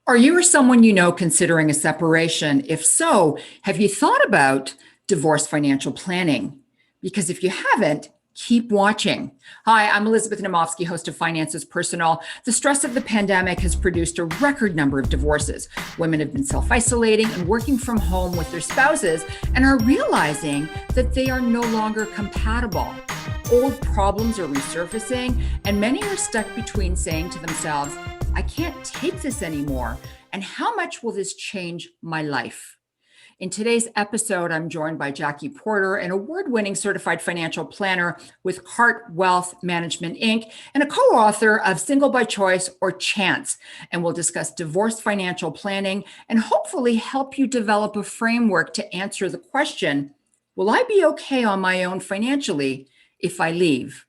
Are you or someone you know considering a separation? If so, have you thought about divorce financial planning? Because if you haven't, keep watching. Hi, I'm Elizabeth Naumovski, host of Finances Personal. The stress of the pandemic has produced a record number of divorces. Women have been self-isolating and working from home with their spouses and are realizing that they are no longer compatible. Old problems are resurfacing, and many are stuck between saying to themselves, I can't take this anymore. And how much will this change my life? In today's episode, I'm joined by Jackie Porter, an award-winning certified financial planner with Carte Wealth Management Inc. and a co-author of Single by Choice or Chance. And we'll discuss divorce financial planning and hopefully help you develop a framework to answer the question, will I be okay on my own financially if I leave?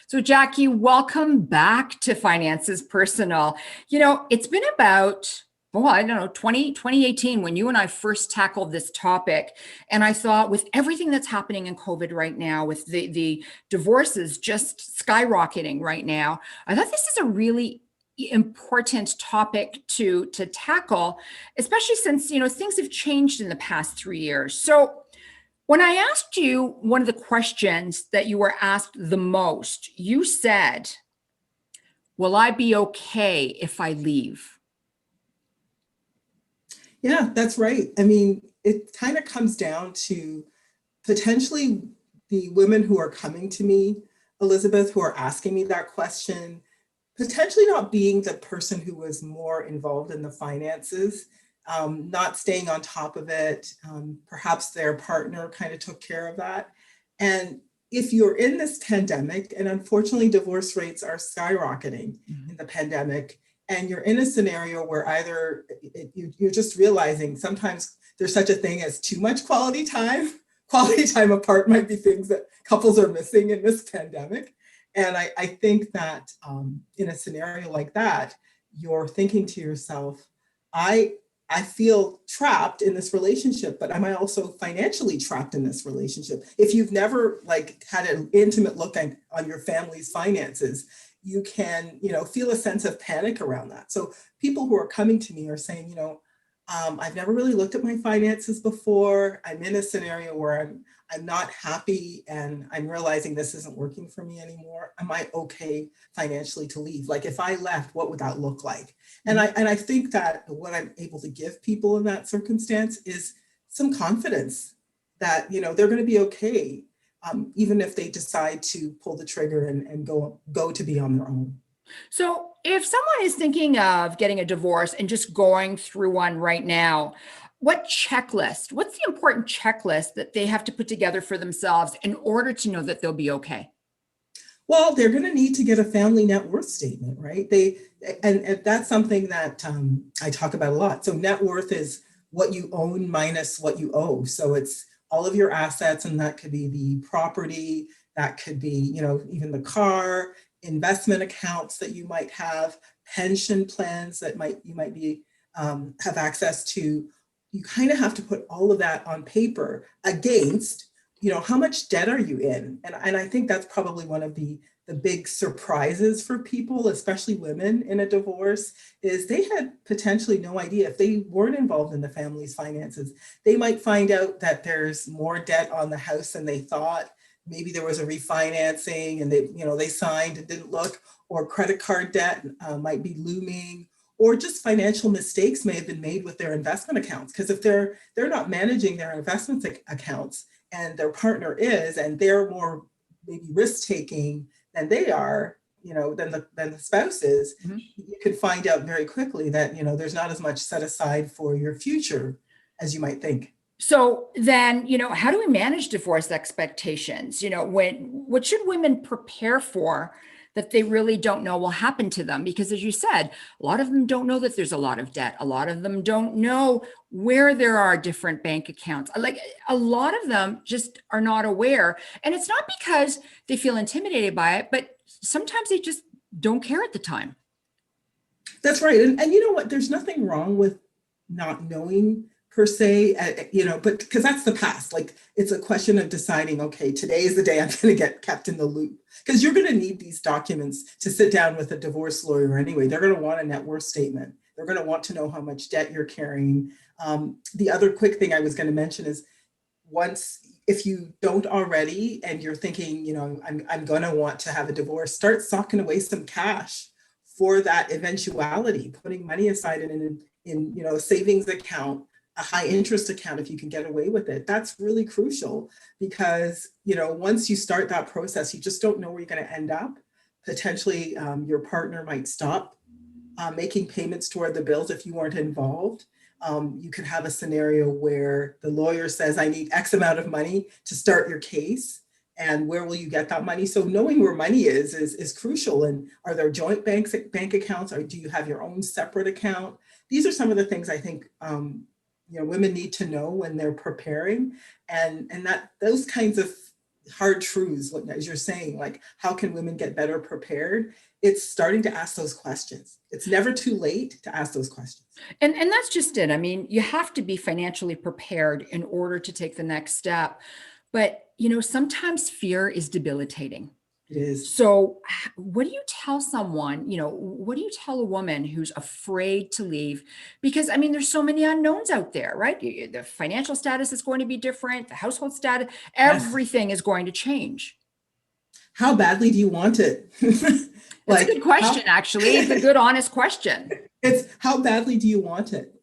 So, Jackie, welcome back to Finances Personal. It's been about, I don't know, 2018 when you and I first tackled this topic. And I thought with everything that's happening in COVID right now, with the divorces just skyrocketing right now, I thought this is a really important topic to tackle, especially since, things have changed in the past 3 years. So, when I asked you one of the questions that you were asked the most, you said, will I be okay if I leave? Yeah, that's right. I mean, it kind of comes down to potentially the women who are coming to me, Elizabeth, who are asking me that question, potentially not being the person who was more involved in the finances, not staying on top of it. Perhaps their partner kind of took care of that. And if you're in this pandemic, and unfortunately divorce rates are skyrocketing in the pandemic, and you're in a scenario where either you're just realizing sometimes there's such a thing as too much quality time. Quality time apart might be things that couples are missing in this pandemic. And I think that in a scenario like that, you're thinking to yourself, I feel trapped in this relationship, but am I also financially trapped in this relationship? If you've never had an intimate look on your family's finances, you can, feel a sense of panic around that. So people who are coming to me are saying, I've never really looked at my finances before. I'm in a scenario where I'm not happy and I'm realizing this isn't working for me anymore. Am I okay financially to leave? Like if I left, what would that look like? And I think that what I'm able to give people in that circumstance is some confidence that, they're going to be okay, even if they decide to pull the trigger and go to be on their own. So if someone is thinking of getting a divorce and just going through one right now, what's the important checklist that they have to put together for themselves in order to know that they'll be okay? Well, they're going to need to get a family net worth statement, right? And that's something that I talk about a lot. So net worth is what you own minus what you owe. So it's all of your assets, and that could be the property, that could be, even the car, investment accounts that you might have, pension plans that you might be have access to. You kind of have to put all of that on paper against, how much debt are you in? And I think that's probably one of the big surprises for people, especially women in a divorce, is they had potentially no idea. If they weren't involved in the family's finances, they might find out that there's more debt on the house than they thought. Maybe there was a refinancing and they signed and didn't look, or credit card debt might be looming, or just financial mistakes may have been made with their investment accounts. Because if they're not managing their investment accounts and their partner is, and they're more maybe risk-taking than they are, than the spouse is, you could find out very quickly that, there's not as much set aside for your future as you might think. So then, how do we manage divorce expectations? What should women prepare for that they really don't know will happen to them? Because as you said, a lot of them don't know that there's a lot of debt. A lot of them don't know where there are different bank accounts. Like a lot of them just are not aware. And it's not because they feel intimidated by it, but sometimes they just don't care at the time. That's right. And you know what? There's nothing wrong with not knowing per se, but because that's the past. Like, it's a question of deciding, okay, today is the day I'm going to get kept in the loop, because you're going to need these documents to sit down with a divorce lawyer anyway. They're going to want a net worth statement. They're going to want to know how much debt you're carrying. The other quick thing I was going to mention is, if you don't already and you're thinking, I'm going to want to have a divorce, start socking away some cash for that eventuality, putting money aside in a savings account, a high interest account, if you can get away with it. That's really crucial, because once you start that process, you just don't know where you're going to end up. Potentially your partner might stop making payments toward the bills if you weren't involved. You could have a scenario where the lawyer says, I need X amount of money to start your case. And where will you get that money? So knowing where money is crucial. And are there joint bank accounts, or do you have your own separate account? These are some of the things I think women need to know when they're preparing, and that those kinds of hard truths, as you're saying, like, how can women get better prepared? It's starting to ask those questions. It's never too late to ask those questions. And that's just it. I mean, you have to be financially prepared in order to take the next step. But, sometimes fear is debilitating. It is. So what do you tell someone, what do you tell a woman who's afraid to leave? Because there's so many unknowns out there, right? The financial status is going to be different. The household status, everything is going to change. How badly do you want it? That's a good question, actually. It's a good, honest question. It's how badly do you want it?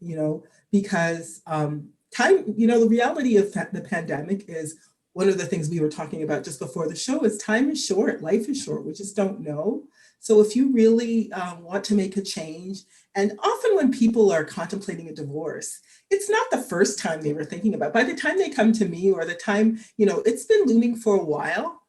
Because time, the reality of the pandemic is, one of the things we were talking about just before the show is time is short, life is short. We just don't know. So if you really want to make a change, and often when people are contemplating a divorce, it's not the first time they were thinking about. By the time they come to me, or the time, it's been looming for a while.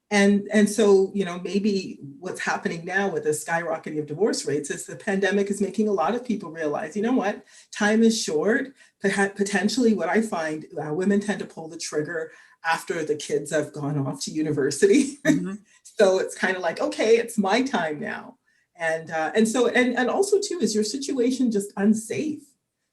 And so, maybe what's happening now with the skyrocketing of divorce rates is the pandemic is making a lot of people realize, what, time is short. Potentially what I find, women tend to pull the trigger after the kids have gone off to university. Mm-hmm. So it's kind of like, okay, it's my time now. And also too, is your situation just unsafe?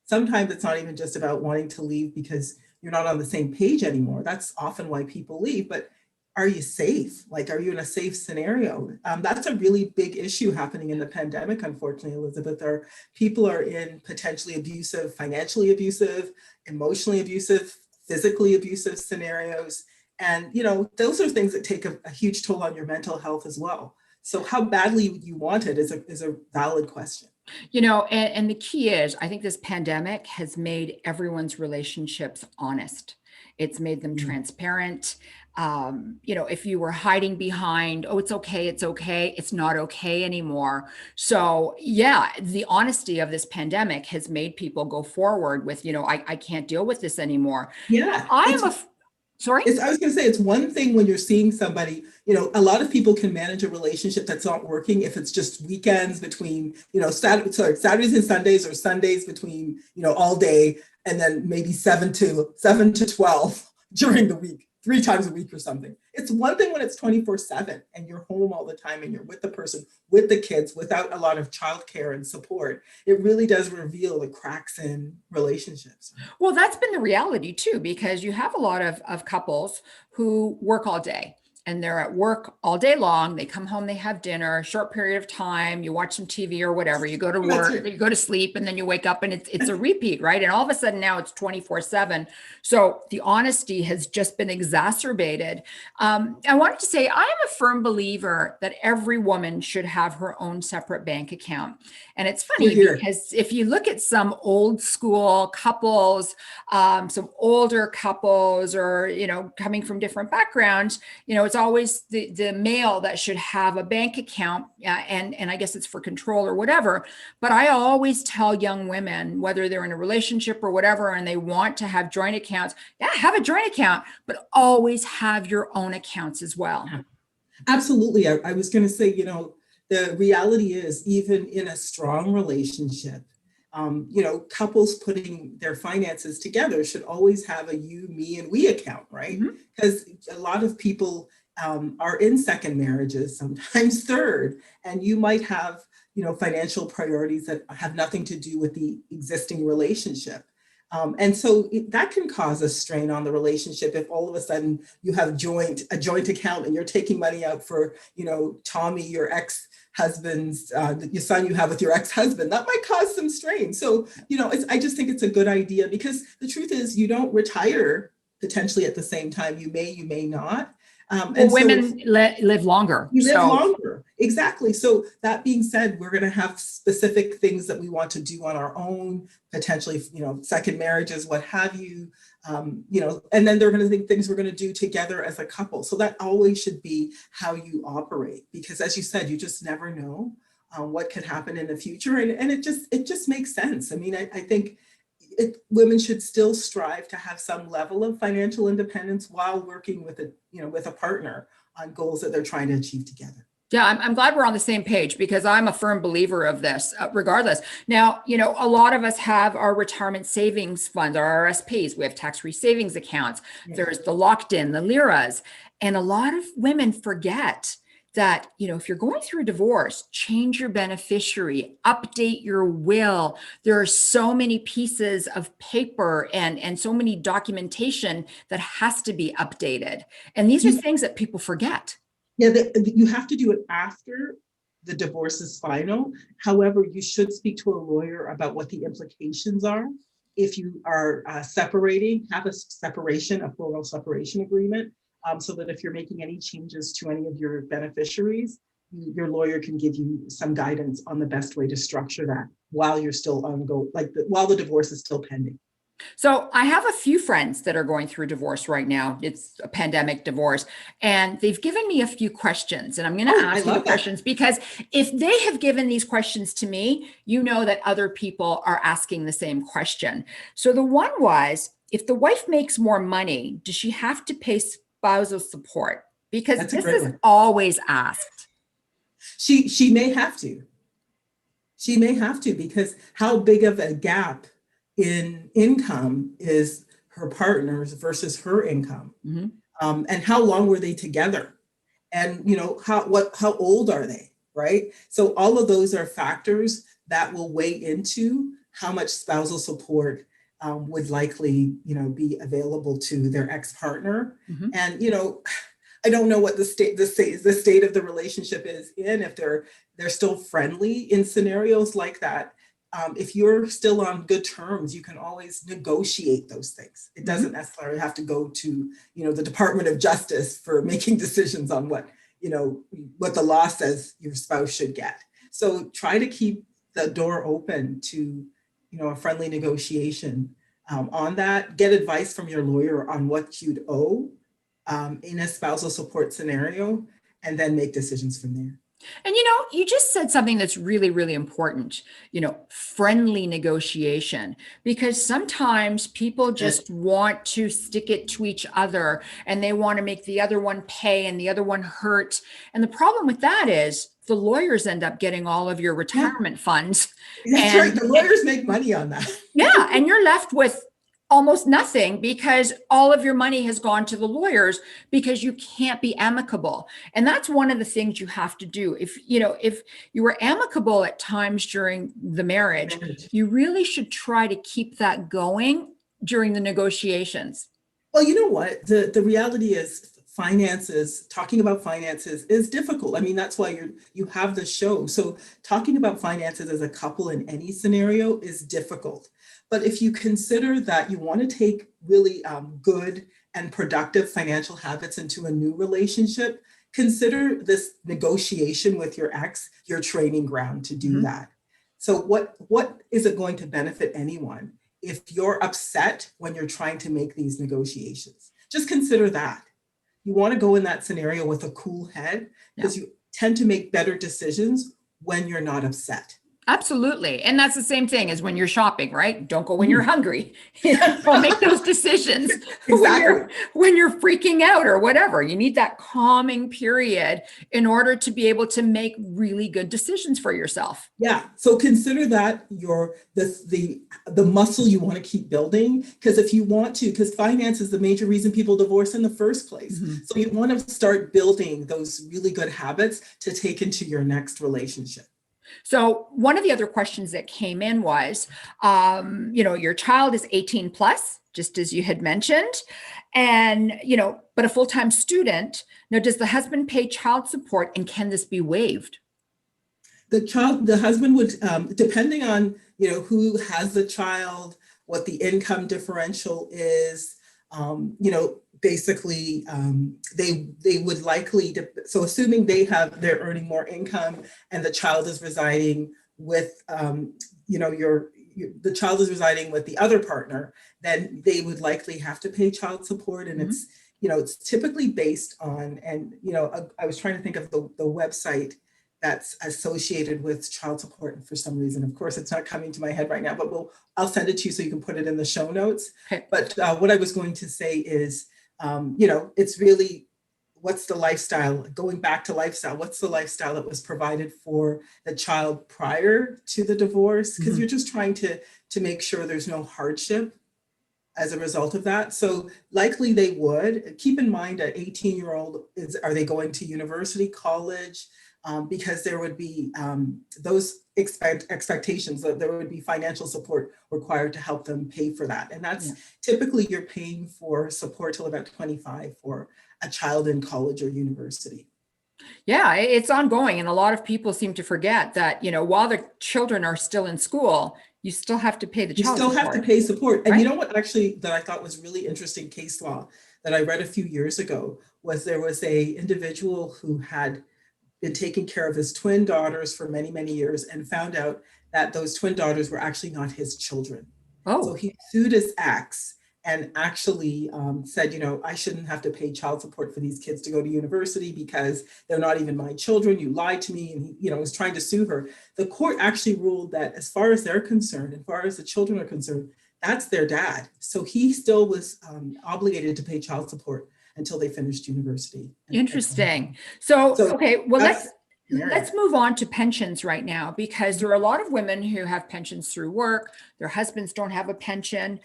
Sometimes it's not even just about wanting to leave because you're not on the same page anymore. That's often why people leave, but are you safe? Like, are you in a safe scenario? That's a really big issue happening in the pandemic, unfortunately, Elizabeth. People are in potentially abusive, financially abusive, emotionally abusive, physically abusive scenarios. And, those are things that take a huge toll on your mental health as well. So how badly you want it is a valid question. And the key is, I think this pandemic has made everyone's relationships honest. It's made them transparent. If you were hiding behind, oh, it's okay, it's not okay anymore. So yeah, the honesty of this pandemic has made people go forward with, I can't deal with this anymore. Yeah. Sorry? I was going to say, it's one thing when you're seeing somebody, a lot of people can manage a relationship that's not working if it's just weekends between, Saturdays and Sundays, or Sundays between, all day, and then maybe 7 to 12 during the week. 3 times a week or something. It's one thing when it's 24/7 and you're home all the time and you're with the person, with the kids, without a lot of childcare and support. It really does reveal the cracks in relationships. Well, that's been the reality too, because you have a lot of couples who work all day. And they're at work all day long. They come home, they have dinner, short period of time, you watch some TV or whatever, you go to work, you go to sleep, and then you wake up and it's a repeat, right? And all of a sudden now it's 24/7. So the honesty has just been exacerbated. I wanted to say, I am a firm believer that every woman should have her own separate bank account. And it's funny because if you look at some old school couples, some older couples, or, coming from different backgrounds, it's always the male that should have a bank account, and I guess it's for control or whatever. But I always tell young women, whether they're in a relationship or whatever, and they want to have joint accounts, have a joint account, but always have your own accounts as well. Absolutely. I was going to say, the reality is, even in a strong relationship, couples putting their finances together should always have a you, me, and we account, right? Because a lot of people are in second marriages, sometimes third, and you might have, financial priorities that have nothing to do with the existing relationship. And so that can cause a strain on the relationship if all of a sudden you have a joint account and you're taking money out for, Tommy, your ex-husband's, your son you have with your ex-husband. That might cause some strain. So, I just think it's a good idea, because the truth is you don't retire potentially at the same time. You may not. Well, women live longer. You live longer. Exactly. So that being said, we're going to have specific things that we want to do on our own, potentially, second marriages, what have you, and then they're going to think things we're going to do together as a couple. So that always should be how you operate, because as you said, you just never know what could happen in the future. And it just makes sense. I mean, I think women should still strive to have some level of financial independence while working with a partner on goals that they're trying to achieve together. Yeah, I'm glad we're on the same page, because I'm a firm believer of this, regardless. Now, a lot of us have our retirement savings funds, our RSPs. We have tax-free savings accounts. Yeah. There's the locked-in, the LIRAs. And a lot of women forget that, if you're going through a divorce, change your beneficiary, update your will. There are so many pieces of paper and so many documentation that has to be updated. And these are things that people forget. Yeah, you have to do it after the divorce is final. However, you should speak to a lawyer about what the implications are. If you are separating, have a plural separation agreement. So that if you're making any changes to any of your beneficiaries, your lawyer can give you some guidance on the best way to structure that while you're still while the divorce is still pending. So I have a few friends that are going through divorce right now. It's a pandemic divorce, and they've given me a few questions, and I'm going to ask you the questions, because if they have given these questions to me, that other people are asking the same question. So the one was, if the wife makes more money, does she have to pay spousal support? Because this is always asked. She may have to. She may have to, because how big of a gap in income is her partner's versus her income? Mm-hmm. And how long were they together? And how old are they? Right? So all of those are factors that will weigh into how much spousal support would likely, be available to their ex-partner. Mm-hmm. And, I don't know what the state of the relationship is in, if they're still friendly in scenarios like that. If you're still on good terms, you can always negotiate those things. It doesn't necessarily have to go to, the Department of Justice for making decisions on what the law says your spouse should get. So try to keep the door open to, a friendly negotiation on that. Get advice from your lawyer on what you'd owe in a spousal support scenario, and then make decisions from there. And, you just said something that's really, really important, friendly negotiation, because sometimes people just want to stick it to each other, and they want to make the other one pay and the other one hurt. And the problem with that is the lawyers end up getting all of your retirement funds. That's right. The lawyers make money on that. Yeah. And you're left with almost nothing, because all of your money has gone to the lawyers, because you can't be amicable. And that's one of the things you have to do. If you were amicable at times during the marriage, you really should try to keep that going during the negotiations. Well, you know what? The reality is, talking about finances is difficult. I mean, that's why you have the show. So talking about finances as a couple in any scenario is difficult. But if you consider that you want to take really good and productive financial habits into a new relationship, consider this negotiation with your ex your training ground to do that. So what is it going to benefit anyone if you're upset when you're trying to make these negotiations? Just consider that. You want to go in that scenario with a cool head, because you tend to make better decisions when you're not upset. Absolutely. And that's the same thing as when you're shopping, right? Don't go when you're hungry. Don't make those decisions when you're freaking out or whatever. You need that calming period in order to be able to make really good decisions for yourself. Yeah. So consider that the muscle you want to keep building, because finance is the major reason people divorce in the first place. Mm-hmm. So you want to start building those really good habits to take into your next relationship. So one of the other questions that came in was, your child is 18 plus, just as you had mentioned, and, but a full-time student. Now, does the husband pay child support, and can this be waived? The husband would, depending on, who has the child, what the income differential is, basically, they would likely, so assuming they're earning more income and the child is residing with, the child is residing with the other partner, then they would likely have to pay child support. And it's typically based on, and, I was trying to think of the website that's associated with child support. And for some reason, of course, it's not coming to my head right now, but I'll send it to you so you can put it in the show notes. Okay. But what I was going to say is, it's really, what's the lifestyle, going back to lifestyle, what's the lifestyle that was provided for the child prior to the divorce? Because you're just trying to make sure there's no hardship as a result of that. So likely they would. Keep in mind, an 18-year-old, are they going to university, college? Because there would be those expectations that there would be financial support required to help them pay for that. And that's typically you're paying for support till about 25 for a child in college or university. Yeah, it's ongoing. And a lot of people seem to forget that, while the children are still in school, you still have to pay the child support. You still have to pay support. And right? You know what actually that I thought was really interesting case law that I read a few years ago was there was a individual who had been taking care of his twin daughters for many, many years and found out that those twin daughters were actually not his children. Oh. So he sued his ex and actually said, I shouldn't have to pay child support for these kids to go to university because they're not even my children. You lied to me. And he, was trying to sue her. The court actually ruled that as far as they're concerned, as far as the children are concerned, that's their dad. So he still was obligated to pay child support until they finished university. Interesting. So okay, well, let's move on to pensions right now, because there are a lot of women who have pensions through work. Their husbands don't have a pension.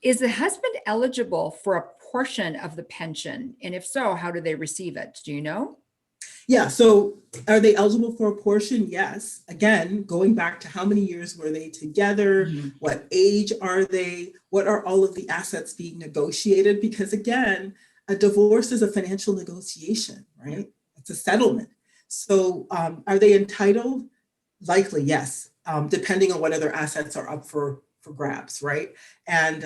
Is the husband eligible for a portion of the pension? And if so, how do they receive it? Do you know? Yeah, so are they eligible for a portion? Yes. Again, going back to how many years were they together? What age are they? What are all of the assets being negotiated? Because again, a divorce is a financial negotiation, right? It's a settlement. So are they entitled? Likely, yes, depending on what other assets are up for grabs, right? And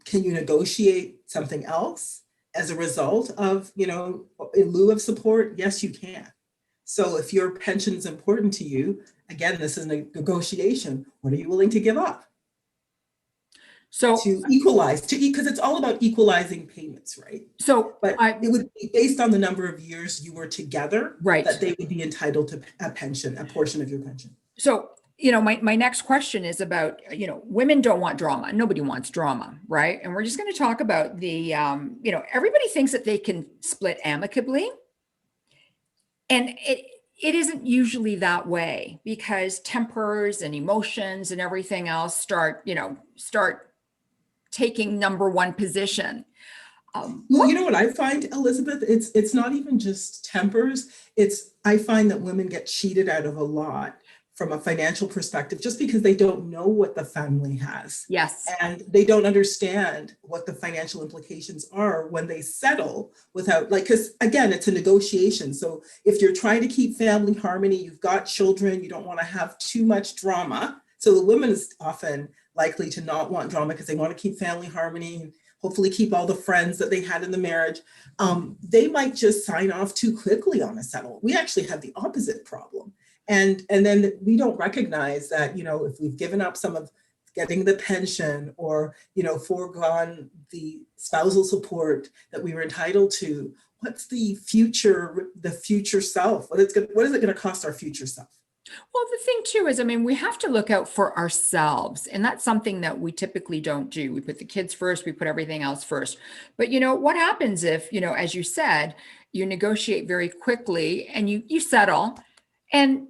can you negotiate something else as a result of, in lieu of support? Yes, you can. So if your pension is important to you, again, this is a negotiation. What are you willing to give up? So to equalize, because it's all about equalizing payments, right? But it would be based on the number of years you were together, right, that they would be entitled to a pension, a portion of your pension. So, my next question is about, women don't want drama. Nobody wants drama, right? And we're just going to talk about the, everybody thinks that they can split amicably. And it isn't usually that way, because tempers and emotions and everything else start taking number one position. Well, you know what I find, Elizabeth? It's not even just tempers. I find that women get cheated out of a lot from a financial perspective, just because they don't know what the family has. Yes. And they don't understand what the financial implications are when they settle without, because again, it's a negotiation. So if you're trying to keep family harmony, you've got children, you don't want to have too much drama. So the woman is often likely to not want drama because they want to keep family harmony and hopefully keep all the friends that they had in the marriage. They might just sign off too quickly on a settlement. We actually have the opposite problem. And then we don't recognize that, if we've given up some of getting the pension or, foregone the spousal support that we were entitled to, what's the future self? What is it going to cost our future self? Well, the thing too is, we have to look out for ourselves. And that's something that we typically don't do. We put the kids first, we put everything else first. But what happens if, as you said, you negotiate very quickly and you settle, and,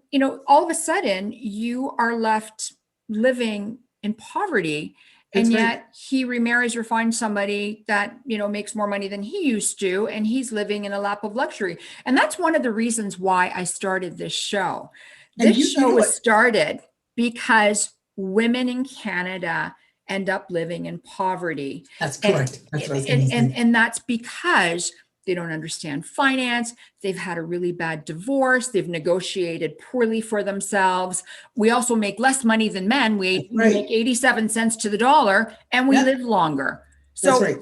all of a sudden you are left living in poverty. And yet he remarries or finds somebody that, makes more money than he used to, and he's living in a lap of luxury. And that's one of the reasons why I started this show. And This you show know was what? started because women in Canada end up living in poverty. That's And, correct. That's what I was going to say. and that's because they don't understand finance. They've had a really bad divorce. They've negotiated poorly for themselves. We also make less money than men. That's We right. make 87 cents to the dollar and we Yeah, live longer. that's So right.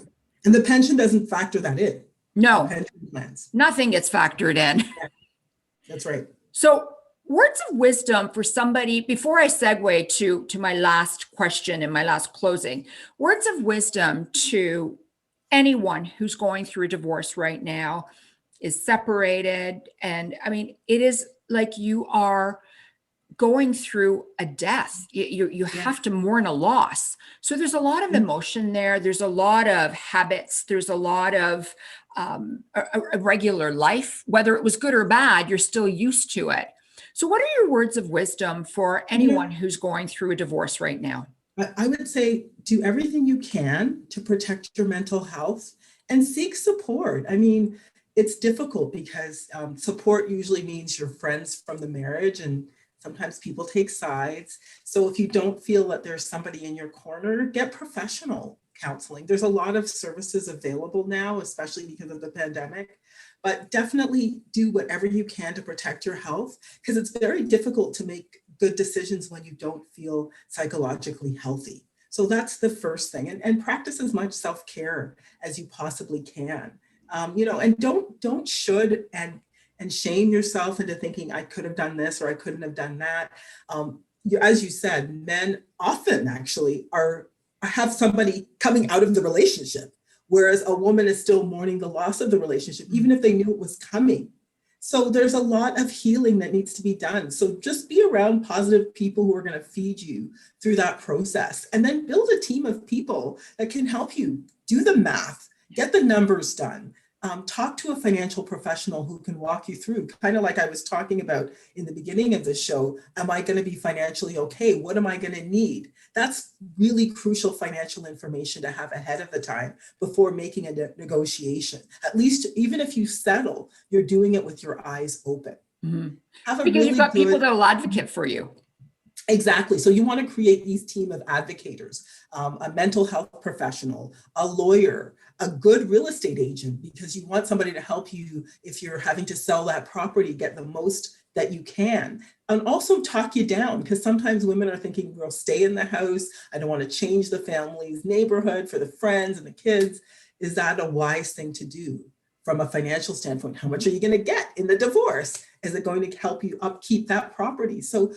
And the pension doesn't factor that in. Our no, pension plans. nothing gets factored in. Yeah, that's right. So, words of wisdom for somebody before I segue to my last question and my last closing. Words of wisdom to anyone who's going through a divorce right now, is separated, and I mean, it is like you are going through a death. You Yeah. have to mourn a loss. So there's a lot of emotion there. There's a lot of habits. There's a lot of a regular life, whether it was good or bad, you're still used to it. So what are your words of wisdom for You know, anyone who's going through a divorce right now? I would say do everything you can to protect your mental health and seek support. I mean, it's difficult because support usually means your friends from the marriage, and sometimes people take sides. So if you don't feel that there's somebody in your corner, get professional counseling. There's a lot of services available now, especially because of the pandemic. But definitely do whatever you can to protect your health, because it's very difficult to make good decisions when you don't feel psychologically healthy. So that's the first thing. And practice as much self-care as you possibly can. And don't should and shame yourself into thinking I could have done this or I couldn't have done that. As you said, men often actually have somebody coming out of the relationship, whereas a woman is still mourning the loss of the relationship, even if they knew it was coming. So there's a lot of healing that needs to be done. So just be around positive people who are going to feed you through that process, and then build a team of people that can help you do the math, get the numbers done. Talk to a financial professional who can walk you through, kind of like I was talking about in the beginning of the show. Am I going to be financially okay? What am I going to need? That's really crucial financial information to have ahead of the time before making a negotiation. At least, even if you settle, you're doing it with your eyes open. Mhm. Have a Because you've really got people good, that will advocate for you. exactly. So you want to create these team of advocators, a mental health professional, a lawyer, a good real estate agent, because you want somebody to help you if you're having to sell that property, get the most that you can. And also talk you down, because sometimes women are thinking, we'll stay in the house. I don't want to change the family's neighborhood for the friends and the kids. Is that a wise thing to do from a financial standpoint? How much are you going to get in the divorce? Is it going to help you upkeep that property? So,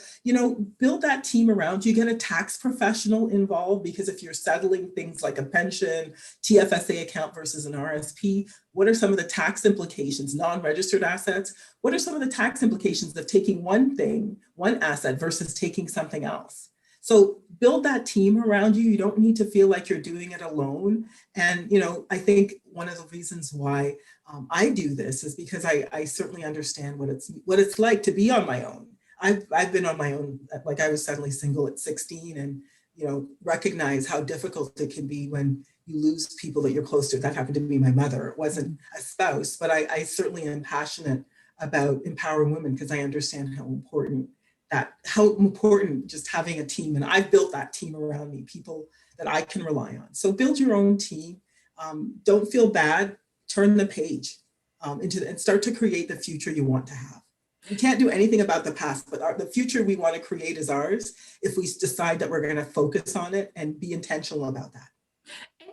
build that team around you. Get a tax professional involved, because if you're settling things like a pension, TFSA account versus an RSP, what are some of the tax implications? Non-registered assets, what are some of the tax implications of taking one asset versus taking something else? So build that team around you. You don't need to feel like you're doing it alone. And, I think one of the reasons why I do this is because I certainly understand what it's like to be on my own. I've been on my own, like I was suddenly single at 16, and recognize how difficult it can be when you lose people that you're close to. That happened to be my mother. It wasn't a spouse, but I certainly am passionate about empowering women, because I understand how important just having a team, and I've built that team around me, people that I can rely on. So build your own team. Don't feel bad. Turn the page and start to create the future you want to have. We can't do anything about the past, but the future we want to create is ours if we decide that we're going to focus on it and be intentional about that.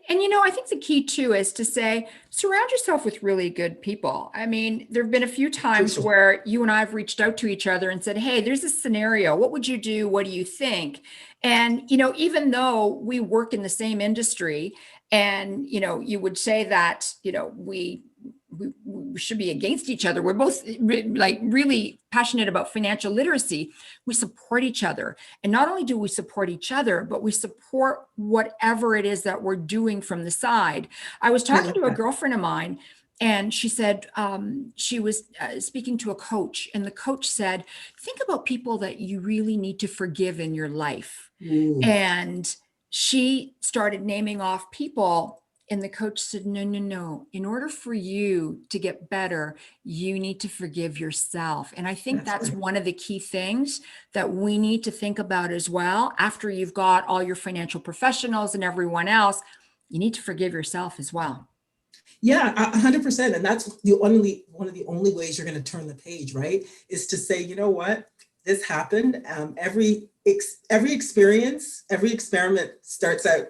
And I think the key too is to say, surround yourself with really good people. I mean, there have been a few times Crucial. where you and I have reached out to each other and said, hey, there's a scenario. What would you do? What do you think? And, even though we work in the same industry, and, you would say that, we should be against each other. We're both really passionate about financial literacy. We support each other. And not only do we support each other, but we support whatever it is that we're doing from the side. I was talking to a girlfriend of mine, and she said she was speaking to a coach, and the coach said, think about people that you really need to forgive in your life. Ooh. And she started naming off people And the coach said, no, no, no. In order for you to get better, you need to forgive yourself. And I think that's right. one of the key things that we need to think about as well. After you've got all your financial professionals and everyone else, you need to forgive yourself as well. Yeah, 100%. And that's one of the only ways you're going to turn the page, right? Is to say, you know what, this happened. Every experience, every experiment starts out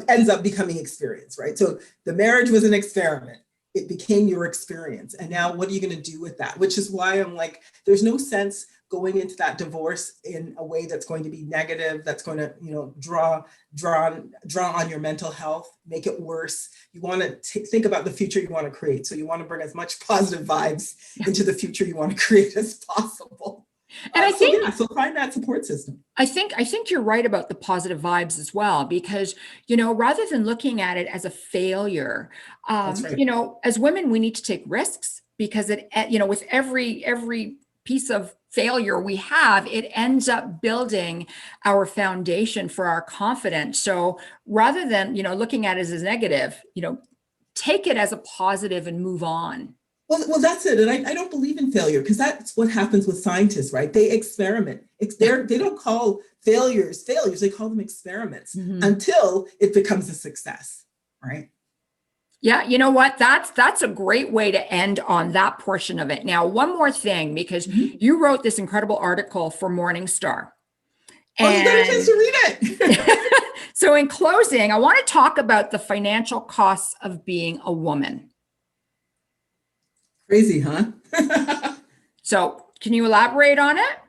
ends up becoming experience, right? So the marriage was an experiment. It became your experience. And now what are you going to do with that? Which is why I'm like, there's no sense going into that divorce in a way that's going to be negative, that's going to, draw on your mental health, make it worse. You want to think about the future you want to create. So you want to bring as much positive vibes into the future you want to create as possible. And I think, so find that support system. I think you're right about the positive vibes as well, because, rather than looking at it as a failure, That's right. As women, we need to take risks, because with every piece of failure we have, it ends up building our foundation for our confidence. So rather than, looking at it as a negative, take it as a positive and move on. Well, that's it. And I don't believe in failure, because that's what happens with scientists, right? They experiment. They don't call failures. They call them experiments until it becomes a success, right? Yeah, you know what? That's a great way to end on that portion of it. Now, one more thing, because you wrote this incredible article for Morningstar. Oh, you got a chance to read it. So in closing, I want to talk about the financial costs of being a woman. Crazy, huh? So can you elaborate on it?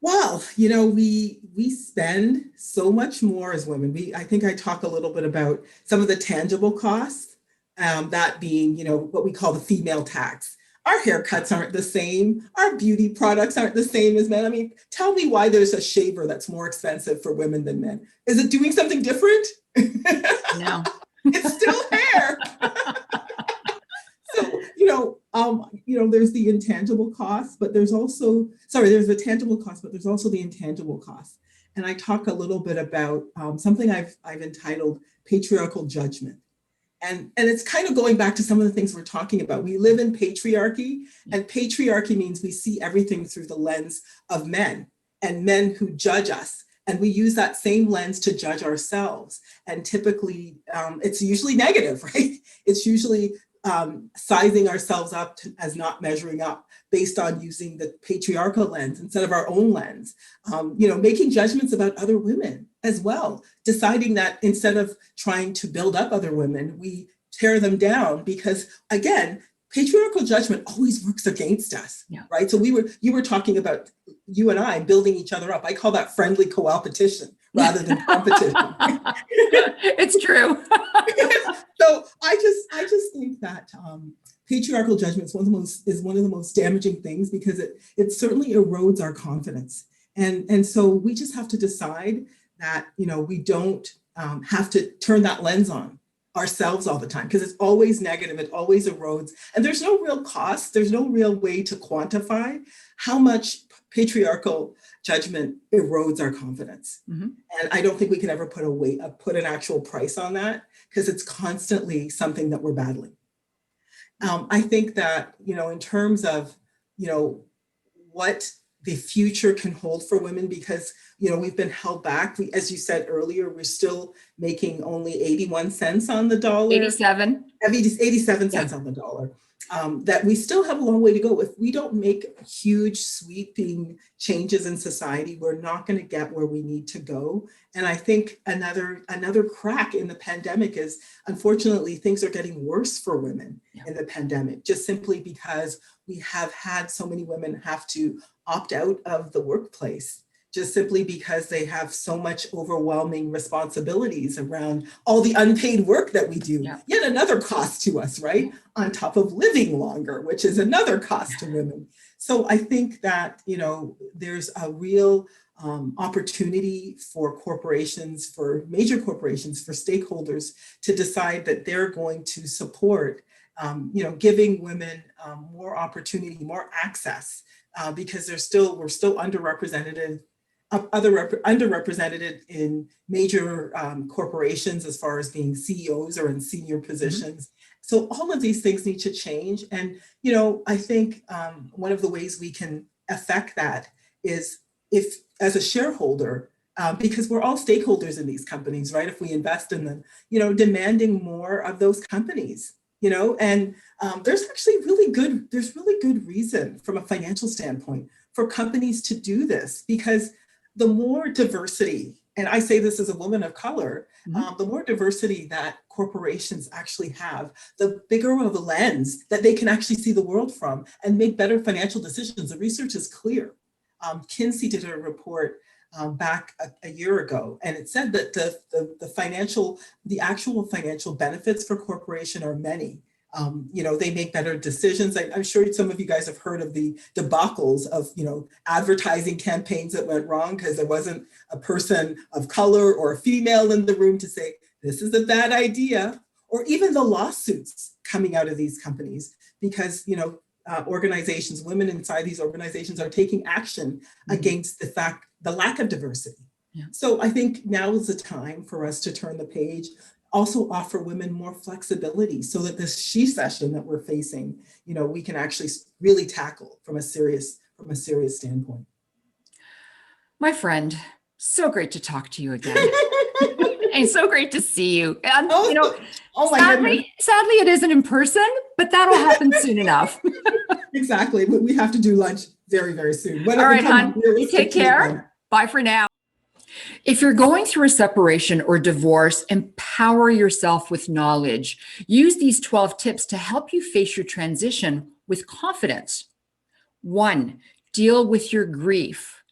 Well, we spend so much more as women. I think I talk a little bit about some of the tangible costs, that being, what we call the female tax. Our haircuts aren't the same. Our beauty products aren't the same as men. I mean, tell me why there's a shaver that's more expensive for women than men. Is it doing something different? No. It's still hair. So, there's the intangible costs, but there's the tangible cost, but there's also the intangible costs. And I talk a little bit about something I've entitled patriarchal judgment. And it's kind of going back to some of the things we're talking about. We live in patriarchy, and patriarchy means we see everything through the lens of men, and men who judge us. And we use that same lens to judge ourselves. And typically, it's usually negative, right? It's usually sizing ourselves up as not measuring up based on using the patriarchal lens instead of our own lens. Making judgments about other women as well, deciding that instead of trying to build up other women, we tear them down, because again, patriarchal judgment always works against us, right? So you were talking about you and I building each other up. I call that friendly co-opetition rather than competition. It's true. So I just think that patriarchal judgment is one of the most damaging things, because it certainly erodes our confidence. And so we just have to decide that, we don't have to turn that lens on ourselves all the time, because it's always negative, it always erodes. And there's no real cost, there's no real way to quantify how much patriarchal judgment erodes our confidence. And I don't think we can ever put an actual price on that, because it's constantly something that we're battling. I think that, in terms of, what the future can hold for women, because, we've been held back. As you said earlier, we're still making only 81 cents on the dollar. 87 cents on the dollar. That we still have a long way to go. If we don't make huge sweeping changes in society, we're not going to get where we need to go. And I think another crack in the pandemic is, unfortunately, things are getting worse for women in the pandemic, just simply because we have had so many women have to opt out of the workplace, just simply because they have so much overwhelming responsibilities around all the unpaid work that we do. Yet another cost to us, right? On top of living longer, which is another cost to women. So I think that, there's a real opportunity for corporations, for major corporations, for stakeholders to decide that they're going to support, giving women more opportunity, more access, because we're still underrepresented underrepresented in major corporations as far as being CEOs or in senior positions. So all of these things need to change. And, I think one of the ways we can affect that is if, as a shareholder, because we're all stakeholders in these companies, right? If we invest in them, demanding more of those companies, and there's actually really good reason from a financial standpoint for companies to do this, because the more diversity, and I say this as a woman of color, the more diversity that corporations actually have, the bigger of a lens that they can actually see the world from and make better financial decisions. The research is clear. Kinsey did a report back a year ago, and it said that the actual financial benefits for corporation are many. They make better decisions. I'm sure some of you guys have heard of the debacles of, advertising campaigns that went wrong because there wasn't a person of color or a female in the room to say, this is a bad idea, or even the lawsuits coming out of these companies because, organizations, women inside these organizations are taking action against the lack of diversity. Yeah. So I think now is the time for us to turn the page, also offer women more flexibility so that this she session that we're facing, we can actually really tackle from a serious standpoint. My friend, so great to talk to you again. And so great to see you. And, sadly, it isn't in person, but that'll happen soon enough. Exactly. We have to do lunch very, very soon. All right, hon. You take care. Bye for now. If you're going through a separation or divorce, empower yourself with knowledge. Use these 12 tips to help you face your transition with confidence. 1, deal with your grief.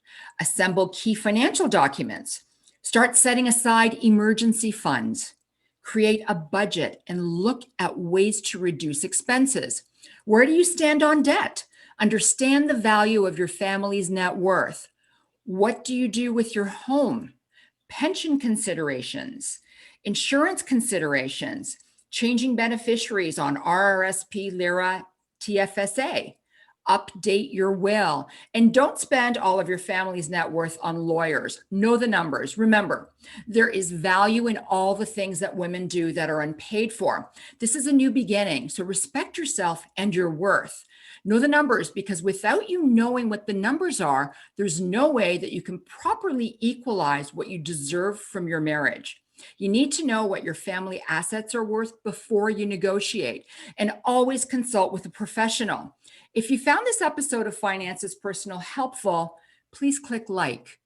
Assemble key financial documents. Start setting aside emergency funds. Create a budget and look at ways to reduce expenses. Where do you stand on debt? Understand the value of your family's net worth. What do you do with your home? Pension considerations, insurance considerations, changing beneficiaries on RRSP, LIRA, TFSA. Update your will, and don't spend all of your family's net worth on lawyers. Know the numbers. Remember, there is value in all the things that women do that are unpaid for. This is a new beginning, so respect yourself and your worth. Know the numbers, because without you knowing what the numbers are, there's no way that you can properly equalize what you deserve from your marriage. You need to know what your family assets are worth before you negotiate, and always consult with a professional. If you found this episode of Finances Personal helpful, please click like.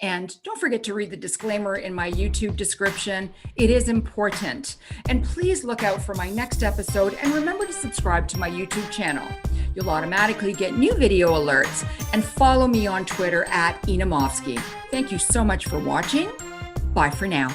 And don't forget to read the disclaimer in my YouTube description. It is important. And please look out for my next episode, and remember to subscribe to my YouTube channel. You'll automatically get new video alerts, and follow me on Twitter at Naumovski. Thank you so much for watching. Bye for now.